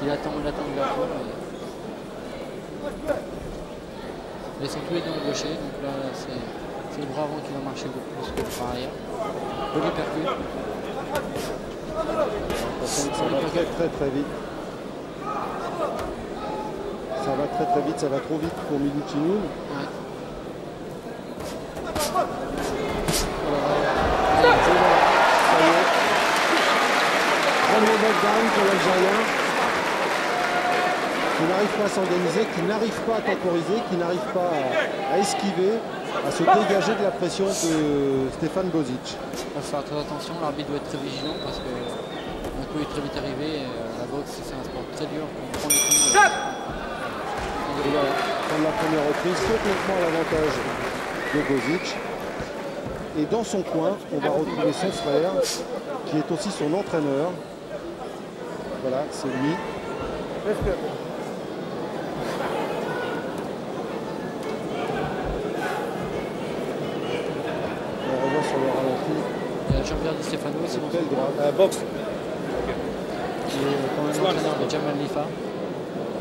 Il attend l'ouverture. Ils sont tous les deux embauchés, donc là c'est le bras avant qui va marcher beaucoup plus que le bras arrière. Il percute. Ça va très vite. Ça va très vite, ça va trop vite pour Milutinov. Ouais. Premier knockdown pour l'Algérien, qui n'arrive pas à s'organiser, qui n'arrive pas à temporiser, qui n'arrive pas à esquiver, à se dégager de la pression de Stéphane Bozic. Il va faire très attention, l'arbitre doit être très vigilant parce que un coup est très vite arrivé. La boxe c'est un sport très dur, on prend les coups. Il va prendre la première reprise complètement à l'avantage de Bozic. Et dans son coin, on va retrouver son frère, qui est aussi son entraîneur. Voilà, c'est lui. On revoit sur le ralenti. Il y a Jean-Pierre Di Stefano aussi. Belle droite. Boxe. Qui est quand même l'entraîneur de Jamal Lifa,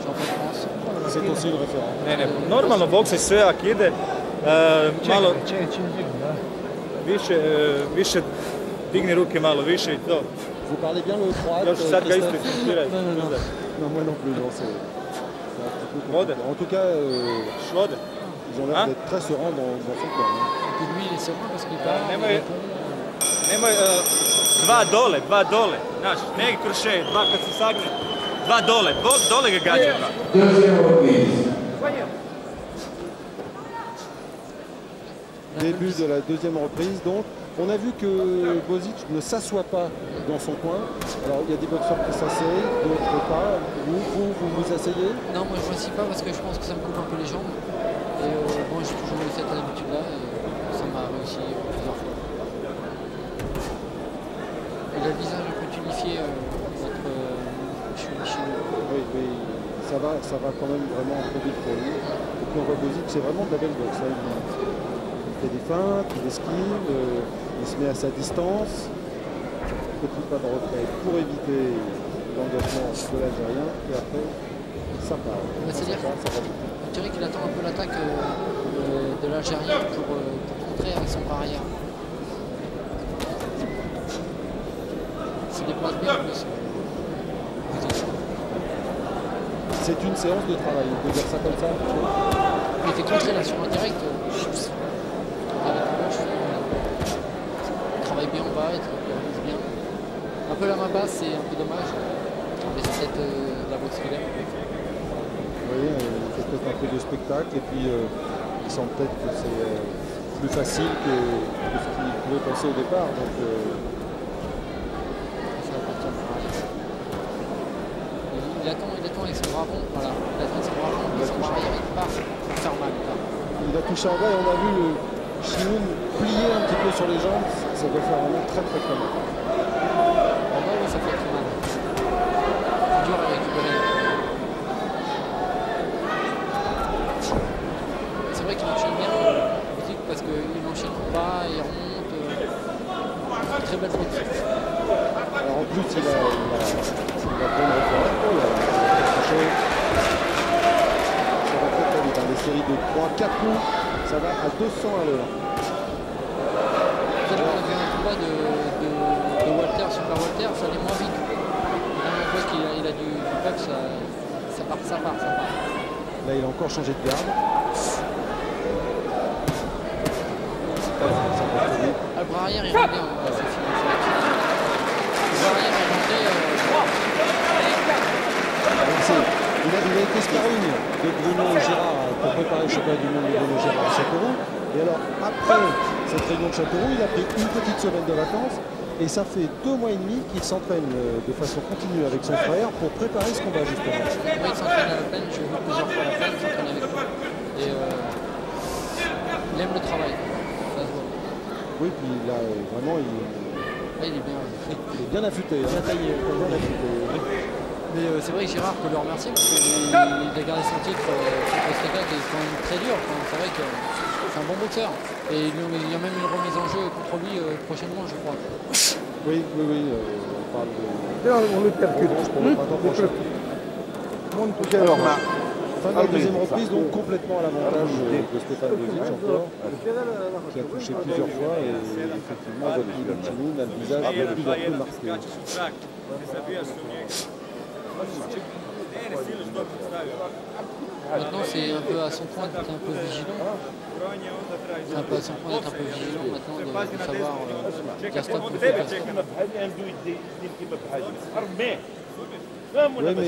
champion de France. C'est aussi le référent. Normalno bokse sve ak ide malo više digni ruke malo više i to. Vous parlez bien le croate? Još sad ga isto iskontroliraj. Non, moi non plus, non, c'est un petit peu compliqué. En tout cas, ils ont l'air d'être très sereins dans son coin. Et puis lui, il est serein parce qu'il parle, il répond. Nemoj, dva dole, znaš, ne kruše, dva kad se sagne, dva dole ga gađa. Début de la deuxième reprise, donc. On a vu que Bozic ne s'assoit pas dans son coin. Alors, il y a des boxeurs qui s'asseyent, d'autres pas. Vous asseyez? Non, moi je ne m'assieds pas parce que je pense que ça me coupe un peu les jambes. Et bon, j'ai toujours eu cette habitude-là et ça m'a réussi plusieurs fois. Il a le visage un peu tunifié, notre chinois. Oui, mais ça va quand même vraiment trop vite pour lui. Et puis on voit Bozic, c'est vraiment de la belle boxe. Il fait des feintes, il esquive, il se met à sa distance. Petit pas de retrait pour éviter l'engagement de l'Algérien. Et après, ça part. C'est-à-dire on dirait qu'il attend un peu l'attaque de l'Algérien pour contrer avec son bras arrière. Il se déplace bien en plus. C'est une séance de travail, on peut dire ça comme ça. Il était contré là sur un direct. Il travaille bien en bas, il travaille bien. Un peu la main basse, c'est un peu dommage. Mais c'est peut-être la boxe qu'il aime. Oui, il fait peut-être un peu de spectacle et puis il sent peut-être que c'est plus facile que ce qu'il pouvait penser au départ. Donc, ça va partir pour aller. Il attend avec son bras bon. Voilà, il attend avec son bras bon, son bras arrière, il part pour faire mal. Il a touché en bas et on a vu le Chinoun plier un petit peu sur les jambes. Ça doit faire vraiment très mal. En bas, oui, ça fait très mal. C'est dur à récupérer. C'est vrai qu'il enchaîne bien parce qu'il enchaîne en bas, il remonte. Très belle route. Alors en plus, il a bonne référence. Oh là, ça va très vite. Des séries de 3-4 coups, ça va à 200 à l'heure. Tout à l'heure, on avait un combat de Walter, Super Walter, ça allait moins vite. Là, on voit qu'il a du pep, ça part. Là, il a encore changé de garde. Le bras arrière, il rentre bien. C'est fini. Le bras arrière, il rentré. Il a été sparring de Bruno Gérard pour préparer le championnat du monde de Bruno Gérard à Châteauroux. Et alors, après cette réunion de Châteauroux, il a pris une petite semaine de vacances. Et ça fait 2 mois et demi qu'il s'entraîne de façon continue avec son frère pour préparer ce combat, justement. Oui, il s'entraîne à la plaine. Je l'ai vu plusieurs fois à la plaine, il s'entraîne avec moi. Et il aime le travail. Ça se voit. Oui, puis là, vraiment, il est bien affûté. Bien taillé. Bien affûté. Mais c'est vrai que Gérard peut le remercier parce qu'il a gardé son titre contre Steka qui est quand même très dur. C'est vrai que c'est un bon boxeur. Et il y a même une remise en jeu contre lui prochainement, je crois. Oui, on parle de... On le percute. Pour le printemps prochain. Alors, fin de la deuxième reprise, donc complètement à l'avantage de Stefan Bozic encore, qui a touché plusieurs fois et effectivement Ivic Chinoun a le visage de plus en plus marqué. Maintenant, c'est un peu à son point d'être un peu vigilant. C'est un peu à son point d'être un peu vigilant maintenant, de savoir dire stop ou faire stop. Oui, mais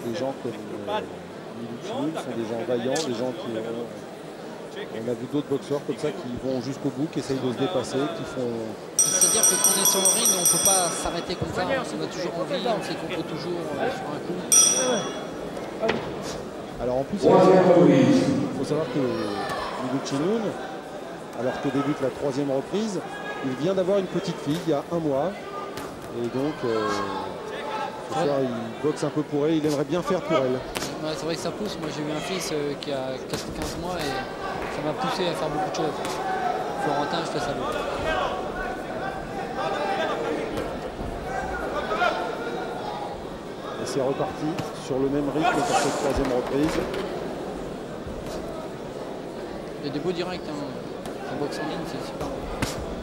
des gens comme Ivic Chinoun sont des gens vaillants, des gens qui on a vu d'autres boxeurs comme ça qui vont jusqu'au bout, qui essayent de se dépasser, qui font... C'est-à-dire que quand on est sur le ring, on ne peut pas s'arrêter comme ça, on a toujours envie, on sait qu'on peut toujours sur un coup. Alors en plus, il faut savoir que Ivic Chinoun, alors que débute la troisième reprise, il vient d'avoir une petite fille il y a un mois. Et donc, ce soir, il boxe un peu pour elle, il aimerait bien faire pour elle. Ouais, c'est vrai que ça pousse. Moi, j'ai eu un fils qui a 15 mois et ça m'a poussé à faire beaucoup de choses. Florentin, je te salue. Et c'est reparti sur le même rythme pour cette troisième reprise. Il y a des beaux directs, hein. En boxe en ligne, c'est super.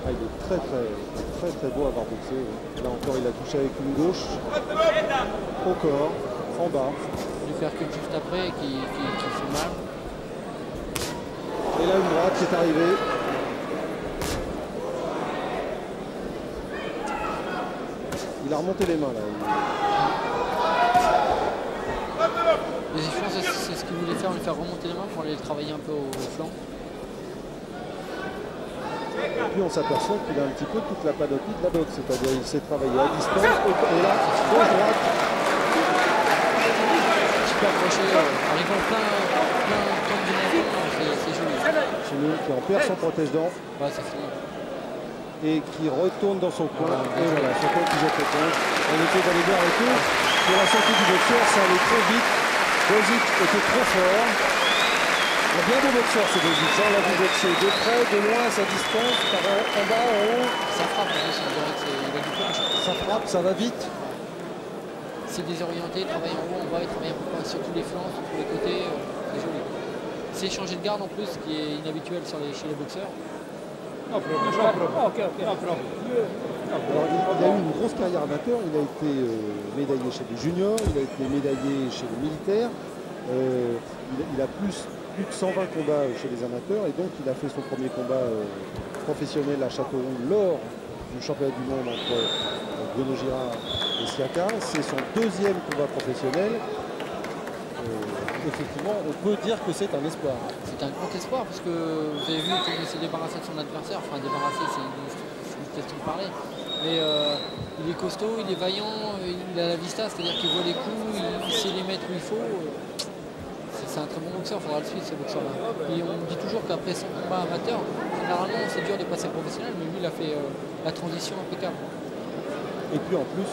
Ah, il est très beau à avoir boxé. Là encore, il a touché avec une gauche au corps, en bas. Du percute juste après qui fait mal. Et là, une droite qui est arrivée. Il a remonté les mains là. Mais je pense que c'est ce qu'il voulait faire, lui faire remonter les mains pour aller le travailler un peu au flanc. Et puis on s'aperçoit qu'il a un petit peu toute la panoplie de la boxe, c'est-à-dire il sait travailler à distance et là, gauche droite. Super crochet, arrivant plein combinaison, c'est joli. Chinoun qui en perd son protège-dents. Ouais, c'est fini. Et qui retourne dans son coin. Et voilà, son coin qui jette le compte. On était dans les deux arrêtés. Pour la sortie du boxeur, ça allait trop vite. Bozic était trop fort. Il y a bien des boxeurs, ce Bozic. On l'a vu boxer de près, de loin, à sa distance, par en bas, en haut. Ça frappe, on dirait que il a du punch. Ça frappe, ça va vite. C'est désorienté, il travaille en haut, en bas, il travaille un peu sur tous les flancs, sur tous les côtés. C'est joli. C'est changer de garde en plus, ce qui est inhabituel chez les boxeurs. Alors, il a eu une grosse carrière amateur, il a été médaillé chez les juniors, il a été médaillé chez les militaires, il a plus de 120 combats chez les amateurs et donc il a fait son premier combat professionnel à Châteauroux lors du championnat du monde entre Bruno Girard et Siaka. C'est son deuxième combat professionnel. Effectivement, on peut dire que c'est un espoir. C'est un grand espoir parce que vous avez vu comment il s'est débarrassé de son adversaire. Enfin, débarrassé, c'est une question de parler. Mais il est costaud, il est vaillant, il a la vista, c'est-à-dire qu'il voit les coups, il sait les mettre où il faut. C'est un très bon boxeur, il faudra le suivre ce boxeur-là. Et on dit toujours qu'après son combat amateur, généralement c'est dur de passer professionnel, mais lui il a fait la transition impeccable. Et puis en plus...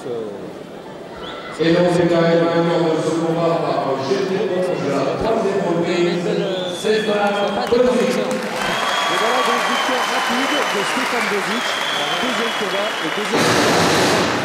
Et donc c'est quand même un de ce combat par GT la troisième reprise, Stéphane Bozic. Et voilà donc victoire rapide de Stéphane Bozic, deuxième combat et deuxième combat.